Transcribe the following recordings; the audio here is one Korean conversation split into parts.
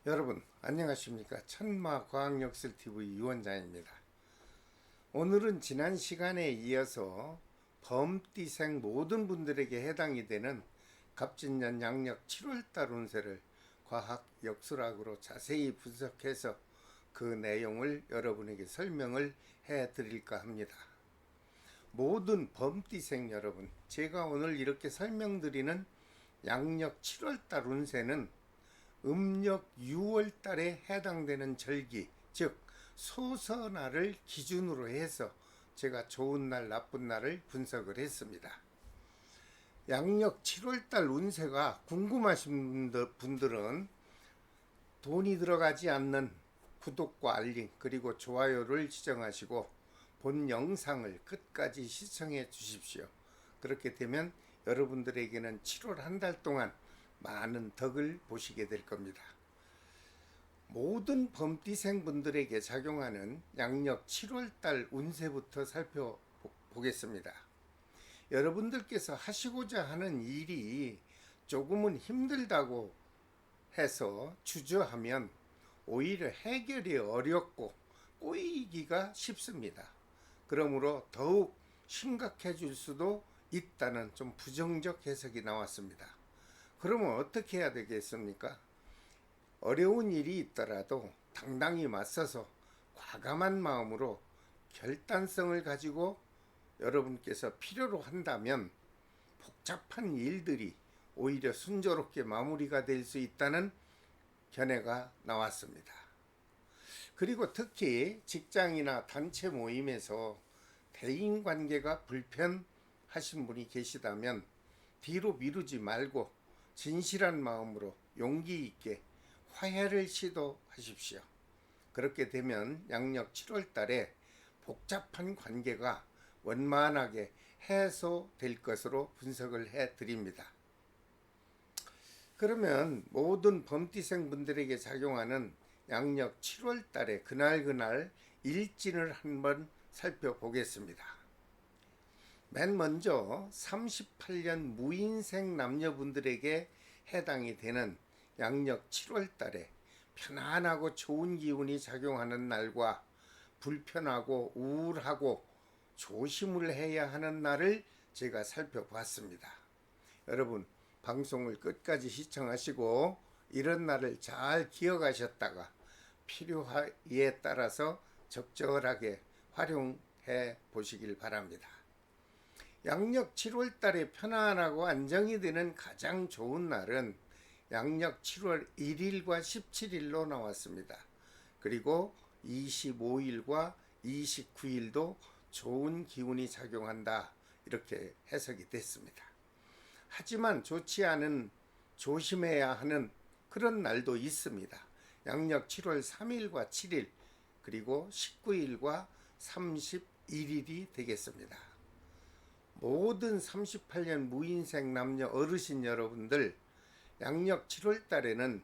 여러분 안녕하십니까. 천마과학역설TV 유원장입니다. 오늘은 지난 시간에 이어서 범띠생 모든 분들에게 해당이 되는 갑진년 양력 7월달 운세를 과학 역술학으로 자세히 분석해서 그 내용을 여러분에게 설명을 해 드릴까 합니다. 모든 범띠생 여러분, 제가 오늘 이렇게 설명드리는 양력 7월달 운세는 음력 6월달에 해당되는 절기, 즉 소서날을 기준으로 해서 제가 좋은 날 나쁜 날을 분석을 했습니다. 양력 7월달 운세가 궁금하신 분들은 돈이 들어가지 않는 구독과 알림 그리고 좋아요를 지정하시고 본 영상을 끝까지 시청해 주십시오. 그렇게 되면 여러분들에게는 7월 한 달 동안 많은 덕을 보시게 될 겁니다. 모든 범띠생 분들에게 작용하는 양력 7월달 운세부터 살펴보겠습니다. 여러분들께서 하시고자 하는 일이 조금은 힘들다고 해서 주저하면 오히려 해결이 어렵고 꼬이기가 쉽습니다. 그러므로 더욱 심각해질 수도 있다는 좀 부정적 해석이 나왔습니다. 그러면 어떻게 해야 되겠습니까? 어려운 일이 있더라도 당당히 맞서서 과감한 마음으로 결단성을 가지고 여러분께서 필요로 한다면 복잡한 일들이 오히려 순조롭게 마무리가 될 수 있다는 견해가 나왔습니다. 그리고 특히 직장이나 단체 모임에서 대인관계가 불편하신 분이 계시다면 뒤로 미루지 말고 진실한 마음으로 용기 있게 화해를 시도하십시오. 그렇게 되면 양력 7월 달에 복잡한 관계가 원만하게 해소될 것으로 분석을 해 드립니다. 그러면 모든 범띠생 분들에게 작용하는 양력 7월 달에 그날 일진을 한번 살펴보겠습니다. 맨 먼저 38년 무인생 남녀분들에게 해당이 되는 양력 7월 달에 편안하고 좋은 기운이 작용하는 날과 불편하고 우울하고 조심을 해야 하는 날을 제가 살펴봤습니다. 여러분 방송을 끝까지 시청하시고 이런 날을 잘 기억하셨다가 필요에 따라서 적절하게 활용해 보시길 바랍니다. 양력 7월 달에 편안하고 안정이 되는 가장 좋은 날은 양력 7월 1일과 17일로 나왔습니다. 그리고 25일과 29일도 좋은 기운이 작용한다, 이렇게 해석이 됐습니다. 하지만 좋지 않은, 조심해야 하는 그런 날도 있습니다. 양력 7월 3일과 7일 그리고 19일과 31일이 되겠습니다. 모든 38년 무인생 남녀 어르신 여러분들, 양력 7월 달에는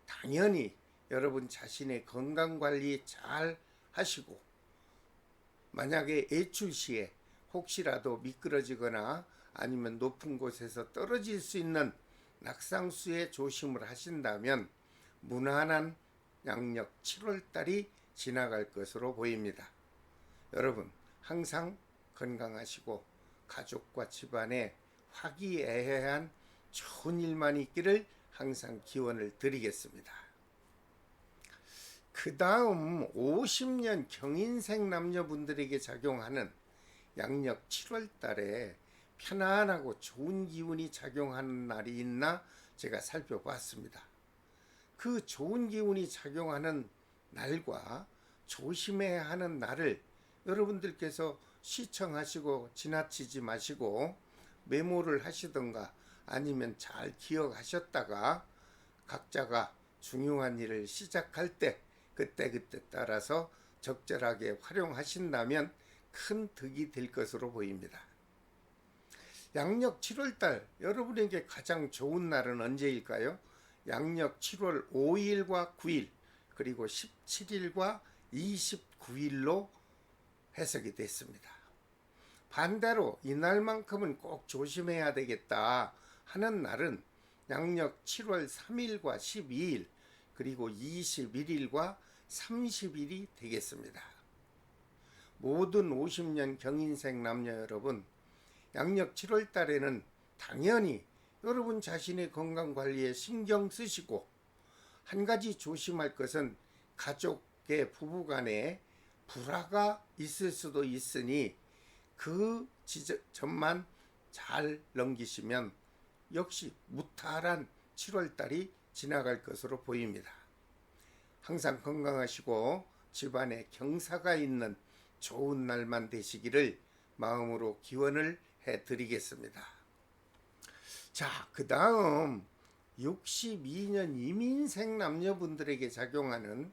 당연히 여러분 자신의 건강관리 잘 하시고, 만약에 외출 시에 혹시라도 미끄러지거나 아니면 높은 곳에서 떨어질 수 있는 낙상수에 조심을 하신다면 무난한 양력 7월 달이 지나갈 것으로 보입니다. 여러분 항상 건강하시고 가족과 집안에 화기애애한 좋은 일만 있기를 항상 기원을 드리겠습니다. 그 다음 50년 경인생 남녀분들에게 작용하는 양력 7월 달에 편안하고 좋은 기운이 작용하는 날이 있나 제가 살펴봤습니다. 그 좋은 기운이 작용하는 날과 조심해야 하는 날을 여러분들께서 시청하시고 지나치지 마시고 메모를 하시던가 아니면 잘 기억하셨다가 각자가 중요한 일을 시작할 때 그때 따라서 적절하게 활용하신다면 큰 득이 될 것으로 보입니다. 양력 7월달 여러분에게 가장 좋은 날은 언제일까요? 양력 7월 5일과 9일 그리고 17일과 29일로 해석이 됐습니다. 반대로 이날만큼은 꼭 조심해야 되겠다 하는 날은 양력 7월 3일과 12일 그리고 21일과 30일이 되겠습니다. 모든 50년 경인생 남녀 여러분, 양력 7월 달에는 당연히 여러분 자신의 건강관리에 신경 쓰시고, 한 가지 조심할 것은 가족의 부부간에 불화가 있을 수도 있으니 그 점만 잘 넘기시면 역시 무탈한 7월달이 지나갈 것으로 보입니다. 항상 건강하시고 집안에 경사가 있는 좋은 날만 되시기를 마음으로 기원을 해드리겠습니다. 자, 그 다음 62년 이민생 남녀분들에게 작용하는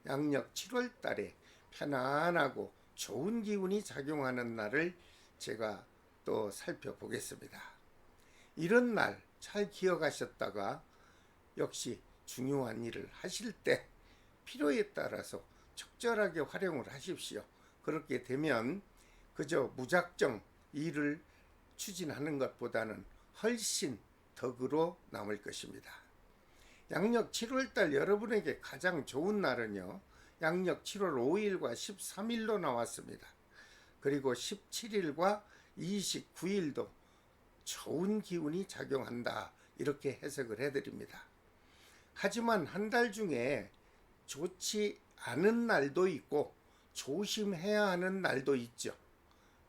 양력 7월달에 편안하고 좋은 기운이 작용하는 날을 제가 또 살펴보겠습니다. 이런 날 잘 기억하셨다가 역시 중요한 일을 하실 때 필요에 따라서 적절하게 활용을 하십시오. 그렇게 되면 그저 무작정 일을 추진하는 것보다는 훨씬 덕으로 남을 것입니다. 양력 7월달 여러분에게 가장 좋은 날은요, 양력 7월 5일과 13일로 나왔습니다. 그리고 17일과 29일도 좋은 기운이 작용한다, 이렇게 해석을 해드립니다. 하지만 한 달 중에 좋지 않은 날도 있고 조심해야 하는 날도 있죠.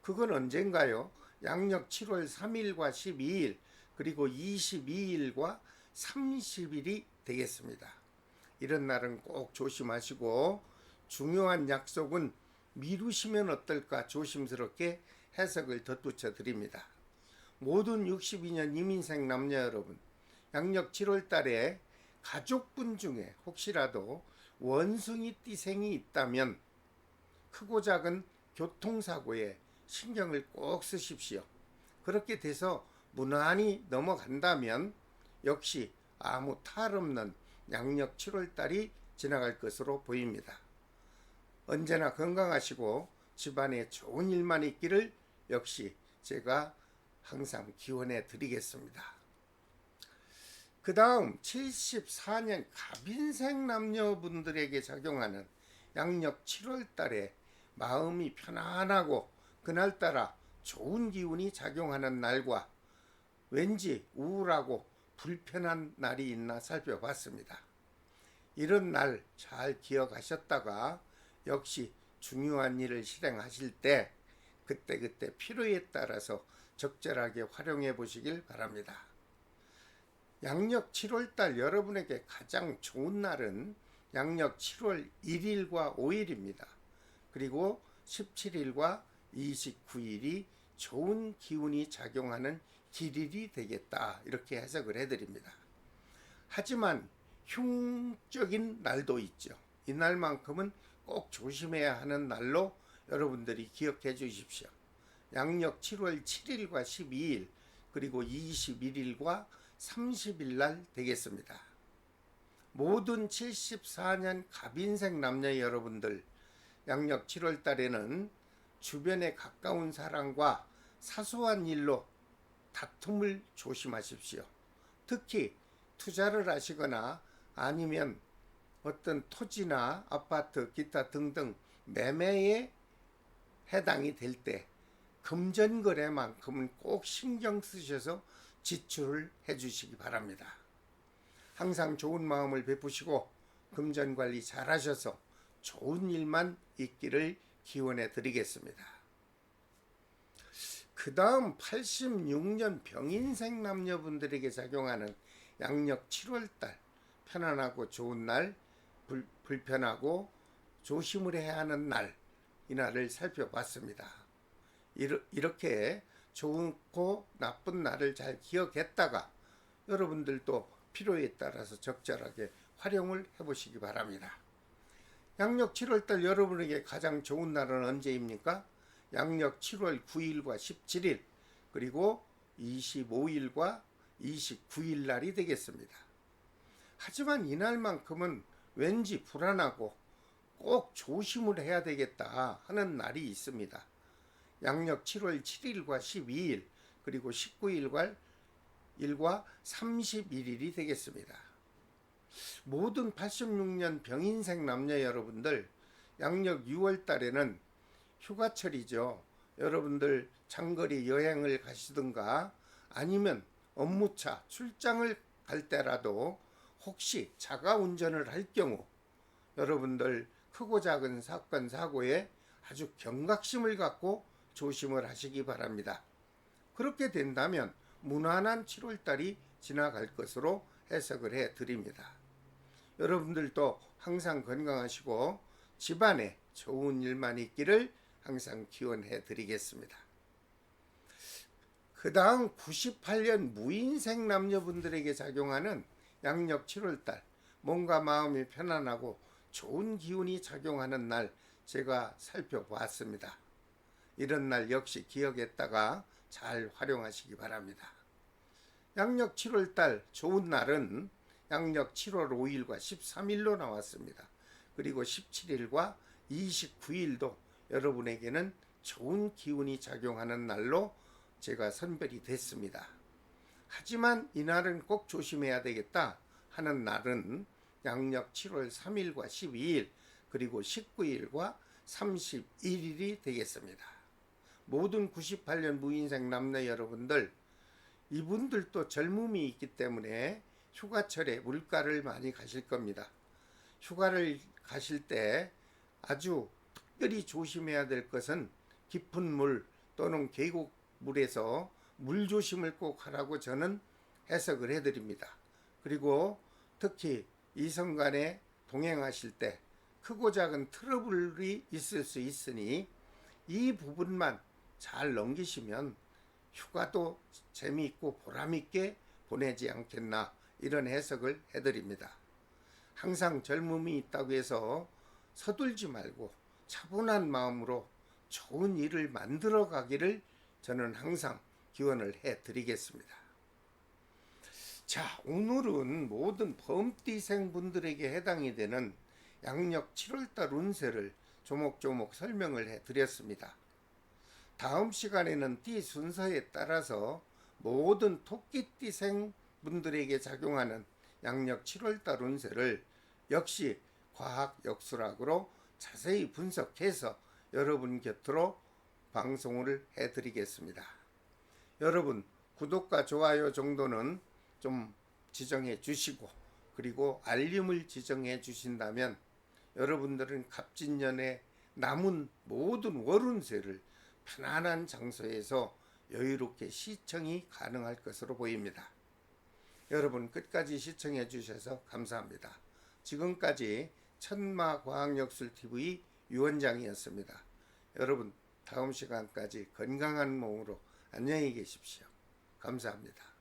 그건 언젠가요? 양력 7월 3일과 12일 그리고 22일과 30일이 되겠습니다. 이런 날은 꼭 조심하시고 중요한 약속은 미루시면 어떨까 조심스럽게 해석을 덧붙여 드립니다. 모든 62년 이민생 남녀 여러분, 양력 7월 달에 가족분 중에 혹시라도 원숭이 띠생이 있다면 크고 작은 교통사고에 신경을 꼭 쓰십시오. 그렇게 돼서 무난히 넘어간다면 역시 아무 탈 없는 양력 7월 달이 지나갈 것으로 보입니다. 언제나 건강하시고 집안에 좋은 일만 있기를 역시 제가 항상 기원해 드리겠습니다. 그 다음 74년 갑인생 남녀분들에게 작용하는 양력 7월 달에 마음이 편안하고 그날따라 좋은 기운이 작용하는 날과 왠지 우울하고 불편한 날이 있나 살펴봤습니다. 이런 날 잘 기억하셨다가 역시 중요한 일을 실행하실 때 그때그때 필요에 따라서 적절하게 활용해 보시길 바랍니다. 양력 7월달 여러분에게 가장 좋은 날은 양력 7월 1일과 5일입니다. 그리고 17일과 29일이 좋은 기운이 작용하는 길일이 되겠다, 이렇게 해석을 해드립니다. 하지만 흉적인 날도 있죠. 이 날만큼은 꼭 조심해야 하는 날로 여러분들이 기억해 주십시오. 양력 7월 7일과 12일 그리고 21일과 30일 날 되겠습니다. 모든 74년 갑인생 남녀 여러분들, 양력 7월 달에는 주변에 가까운 사람과 사소한 일로 다툼을 조심하십시오. 특히 투자를 하시거나 아니면 어떤 토지나 아파트, 기타 등등 매매에 해당이 될 때 금전거래만큼은 꼭 신경 쓰셔서 지출을 해주시기 바랍니다. 항상 좋은 마음을 베푸시고 금전관리 잘 하셔서 좋은 일만 있기를 기원해 드리겠습니다. 그 다음 86년 병인생 남녀분들에게 작용하는 양력 7월달 편안하고 좋은 날, 불편하고 조심을 해야 하는 날, 이 날을 살펴봤습니다. 이렇게 좋고 나쁜 날을 잘 기억했다가 여러분들도 필요에 따라서 적절하게 활용을 해보시기 바랍니다. 양력 7월달 여러분에게 가장 좋은 날은 언제입니까? 양력 7월 9일과 17일 그리고 25일과 29일 날이 되겠습니다. 하지만 이날만큼은 왠지 불안하고 꼭 조심을 해야 되겠다 하는 날이 있습니다. 양력 7월 7일과 12일 그리고 19일과 31일이 되겠습니다. 모든 86년 병인생 남녀 여러분들, 양력 6월 달에는 휴가철이죠. 여러분들 장거리 여행을 가시든가 아니면 업무차 출장을 갈 때라도 혹시 자가 운전을 할 경우 여러분들 크고 작은 사건 사고에 아주 경각심을 갖고 조심을 하시기 바랍니다. 그렇게 된다면 무난한 7월달이 지나갈 것으로 해석을 해 드립니다. 여러분들도 항상 건강하시고 집안에 좋은 일만 있기를 항상 기원해 드리겠습니다. 그 다음 98년 무인생 남녀분들에게 작용하는 양력 7월달, 몸과 마음이 편안하고 좋은 기운이 작용하는 날 제가 살펴보았습니다. 이런 날 역시 기억했다가 잘 활용하시기 바랍니다. 양력 7월달 좋은 날은 양력 7월 5일과 13일로 나왔습니다. 그리고 17일과 29일도 여러분에게는 좋은 기운이 작용하는 날로 제가 선별이 됐습니다. 하지만 이날은 꼭 조심해야 되겠다 하는 날은 양력 7월 3일과 12일 그리고 19일과 31일이 되겠습니다. 모든 98년 무인생 남녀 여러분들, 이분들도 젊음이 있기 때문에 휴가철에 물가를 많이 가실 겁니다. 휴가를 가실 때 아주 특별히 조심해야 될 것은 깊은 물 또는 계곡물에서 물 조심을 꼭 하라고 저는 해석을 해드립니다. 그리고 특히 이성 간에 동행하실 때 크고 작은 트러블이 있을 수 있으니 이 부분만 잘 넘기시면 휴가도 재미있고 보람있게 보내지 않겠나, 이런 해석을 해드립니다. 항상 젊음이 있다고 해서 서둘지 말고 차분한 마음으로 좋은 일을 만들어 가기를 저는 항상 기원을 해드리겠습니다. 자, 오늘은 모든 범띠생 분들에게 해당이 되는 양력 7월달 운세를 조목조목 설명을 해드렸습니다. 다음 시간에는 띠 순서에 따라서 모든 토끼띠생 분들에게 작용하는 양력 7월달 운세를 역시 과학 역술학으로 자세히 분석해서 여러분 곁으로 방송을 해드리겠습니다. 여러분 구독과 좋아요 정도는 좀 지정해 주시고, 그리고 알림을 지정해 주신다면 여러분들은 갑진년에 남은 모든 월운세를 편안한 장소에서 여유롭게 시청이 가능할 것으로 보입니다. 여러분 끝까지 시청해 주셔서 감사합니다. 지금까지 천마과학역술TV 유원장이었습니다. 여러분 다음 시간까지 건강한 몸으로 안녕히 계십시오. 감사합니다.